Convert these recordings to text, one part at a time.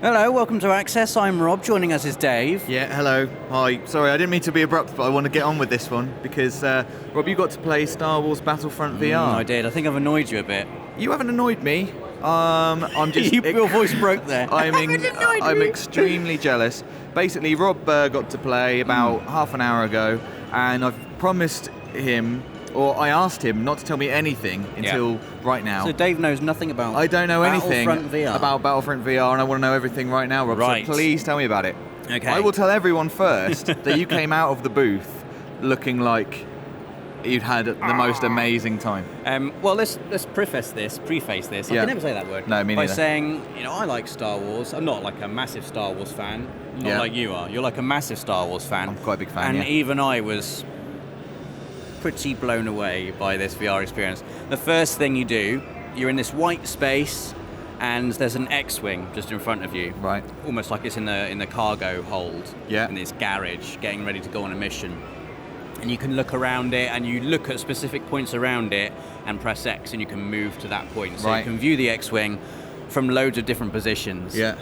Hello, welcome to Access. I'm Rob. Joining us is Dave. Yeah, hello. Hi. Sorry, I didn't mean to be abrupt, but I want to get on with this one because, Rob, you got to play Star Wars Battlefront VR. I did. I think I've annoyed you a bit. You haven't annoyed me. I'm just... Your voice broke there. I'm extremely jealous. Basically, Rob got to play about half an hour ago, and I've promised him, or I asked him not to tell me anything until right now. So Dave knows nothing about I don't know anything VR. about Battlefront VR, and I want to know everything right now, Rob. Right. So please tell me about it. Okay. I will tell everyone first that you came out of the booth looking like you'd had the most amazing time. Well, let's preface this. I Yeah. can never say that word. No, me By neither. saying, I like Star Wars. I'm not like a massive Star Wars fan. Not like you are. You're like a massive Star Wars fan. I'm quite a big fan, And even I was pretty blown away by this VR experience. The first thing you do, you're in this white space, and there's an X-wing just in front of you. Right. Almost like it's in the cargo hold. Yeah. In this garage, getting ready to go on a mission. And you can look around it, and you look at specific points around it, and press X, and you can move to that point. So you can view the X-wing from loads of different positions. Yeah.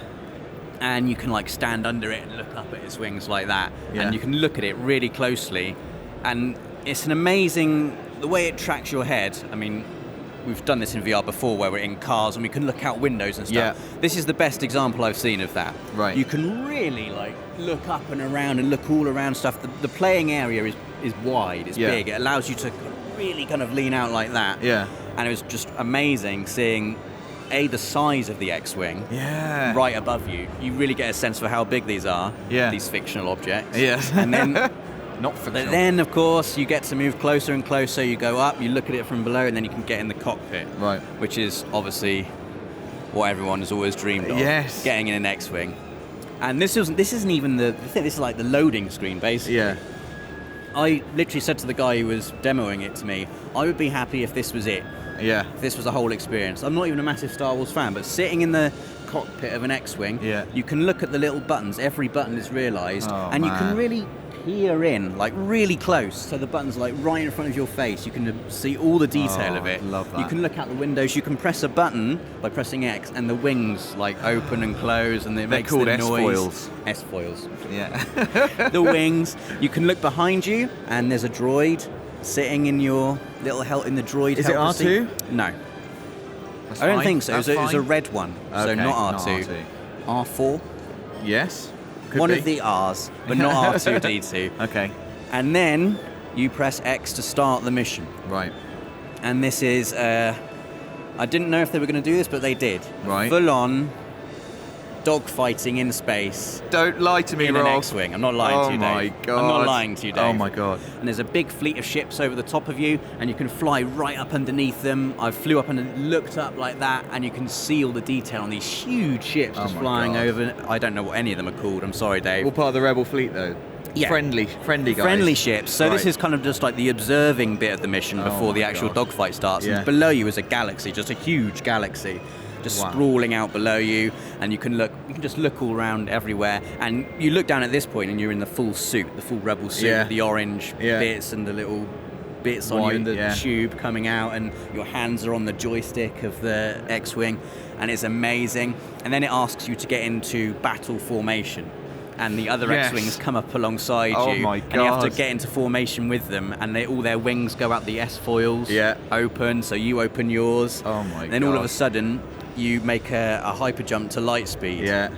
And you can stand under it and look up at its wings like that. Yeah. And you can look at it really closely, and it's an amazing, the way it tracks your head. I mean, we've done this in VR before where we're in cars and we can look out windows and stuff. Yeah. This is the best example I've seen of that. Right. You can really look up and around and look all around stuff. The playing area is wide, it's big. It allows you to really kind of lean out like that. Yeah. And it was just amazing seeing the size of the X-Wing right above you. You really get a sense for how big these are, these fictional objects. Yes. And then not fictional. But then, of course, you get to move closer and closer. You go up, you look at it from below, and then you can get in the cockpit. Right. Which is obviously what everyone has always dreamed of. Yes. Getting in an X-Wing. And this isn't even the thing. This is like the loading screen, basically. Yeah. I literally said to the guy who was demoing it to me, I would be happy if this was it. Yeah. If this was a whole experience. I'm not even a massive Star Wars fan, but sitting in the cockpit of an X-Wing, you can look at the little buttons. Every button is realised, and you can really peer in, really close. So the button's right in front of your face. You can see all the detail of it. Love that. You can look out the windows. You can press a button by pressing X, and the wings open and close, and it makes the noise. S-foils. S-foils. Yeah. The wings. You can look behind you, and there's a droid sitting in your little in the droid. Is it helper R2? seat. No. That's I don't fine. think so. That's It was a fine. red one, so Okay, not R2. not R4. Yes. Could One be. of the R's, but not R2-D2. Okay. And then you press X to start the mission. Right. And this is, I didn't know if they were going to do this, but they did. Right. Full on dogfighting in space. Don't lie to me, in Rob. an X-Wing. I'm not lying to you, Dave. Oh my God. I'm not lying to you, Dave. Oh my God. And there's a big fleet of ships over the top of you, and you can fly right up underneath them. I flew up and looked up like that, and you can see all the detail on these huge ships just my flying God. over. I don't know what any of them are called. I'm sorry, Dave. All part of the Rebel fleet, though. Yeah. Friendly guys. Friendly ships. So this Right. is kind of just the observing bit of the mission before the my actual God. dogfight starts. Yeah. And below you is a galaxy, just a huge galaxy, just sprawling out below you. And you can just look all around everywhere. And you look down at this point, and you're in the full suit, the full Rebel suit, with the orange bits and the little bits on you, and the tube coming out, and your hands are on the joystick of the X-Wing, and it's amazing. And then it asks you to get into battle formation. And the other X-Wings come up alongside you. Oh my God. And you have to get into formation with them, and all their wings go out the S-foils open, so you open yours. Oh my And then God. all of a sudden, you make a hyper jump to lightspeed. Yeah.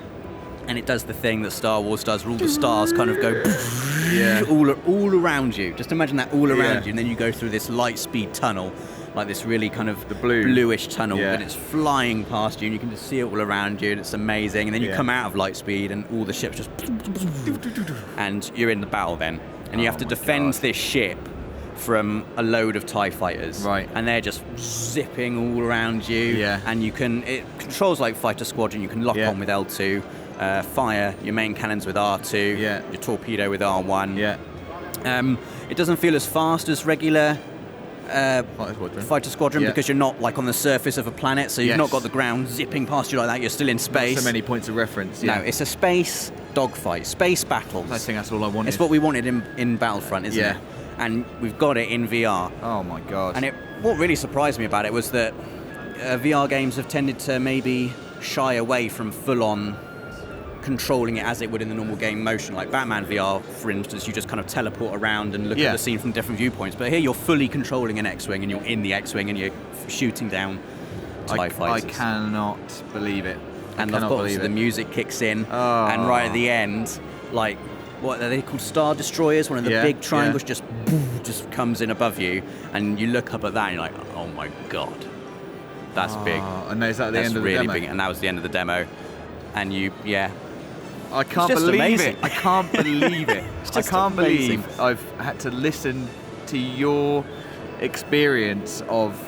And it does the thing that Star Wars does, where all the stars kind of go all around you. Just imagine that all around you, and then you go through this lightspeed tunnel, this really kind of bluish tunnel, and it's flying past you, and you can just see it all around you, and it's amazing. And then you come out of lightspeed, and all the ships just, and you're in the battle then, and you have to defend this ship from a load of TIE fighters, and they're just zipping all around you, and it controls like fighter squadron. You can lock on with L2, fire your main cannons with R2, your torpedo with R1. It doesn't feel as fast as regular fighter squadron because you're not on the surface of a planet, so you've not got the ground zipping past you like that. You're still in space. Not so many points of reference. No, it's a space dogfight, space battles. I think that's all I wanted. It's what we wanted in Battlefront, isn't it? And we've got it in VR. Oh my God. And what really surprised me about it was that VR games have tended to maybe shy away from full-on controlling it as it would in the normal game motion. Like Batman VR, for instance, you just kind of teleport around and look at the scene from different viewpoints. But here you're fully controlling an X-Wing, and you're in the X-Wing, and you're shooting down TIE fighters. I cannot believe it. And of course, the music kicks in, and right at the end, like, what are they called? Star Destroyers? One of the big triangles just comes in above you, and you look up at that, and you're like, oh my god, that's big. And is that the end of the demo? Big, and that was the end of the demo. And I can't believe it. I can't believe it. I can't amazing. believe I've had to listen to your experience of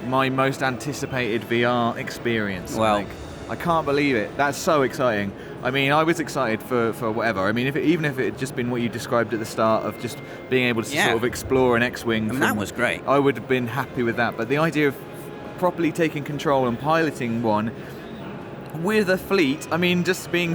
my most anticipated VR experience. Well, I can't believe it. That's so exciting. I mean, I was excited for whatever. I mean, even if it had just been what you described at the start of just being able to sort of explore an X-Wing. I mean, that was great. I would have been happy with that. But the idea of properly taking control and piloting one with a fleet, I mean, just being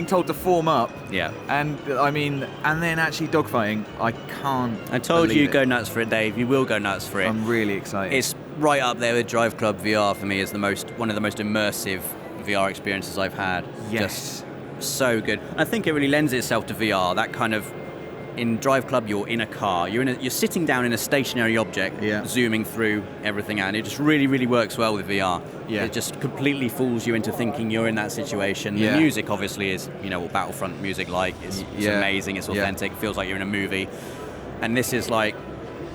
told to form up. Yeah. And and then actually dogfighting, I can't. I told you, go nuts for it, Dave. You will go nuts for it. I'm really excited. It's right up there with Drive Club VR for me as one of the most immersive VR experiences I've had. Yes. Just so good. I think it really lends itself to VR. That kind of, in Drive Club, you're in a car. You're sitting down in a stationary object, zooming through everything out. And it just really, really works well with VR. Yeah. It just completely fools you into thinking you're in that situation. The music, obviously, is what Battlefront music like. It's amazing. It's authentic. It feels like you're in a movie. And this is like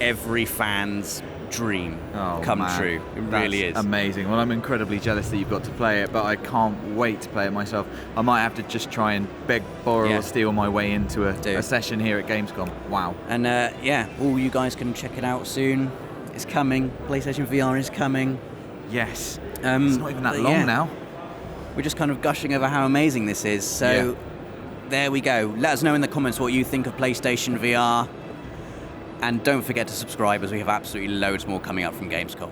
every fan's dream come true. It really is amazing. Well, I'm incredibly jealous that you've got to play it, but I can't wait to play it myself. I might have to just try and beg, borrow, or steal my way into a session here at Gamescom. Wow. And all you guys can check it out soon. It's coming. PlayStation VR is coming. Yes. It's not even that long now. We're just kind of gushing over how amazing this is. So there we go. Let us know in the comments what you think of PlayStation VR. And don't forget to subscribe, as we have absolutely loads more coming up from Gamescom.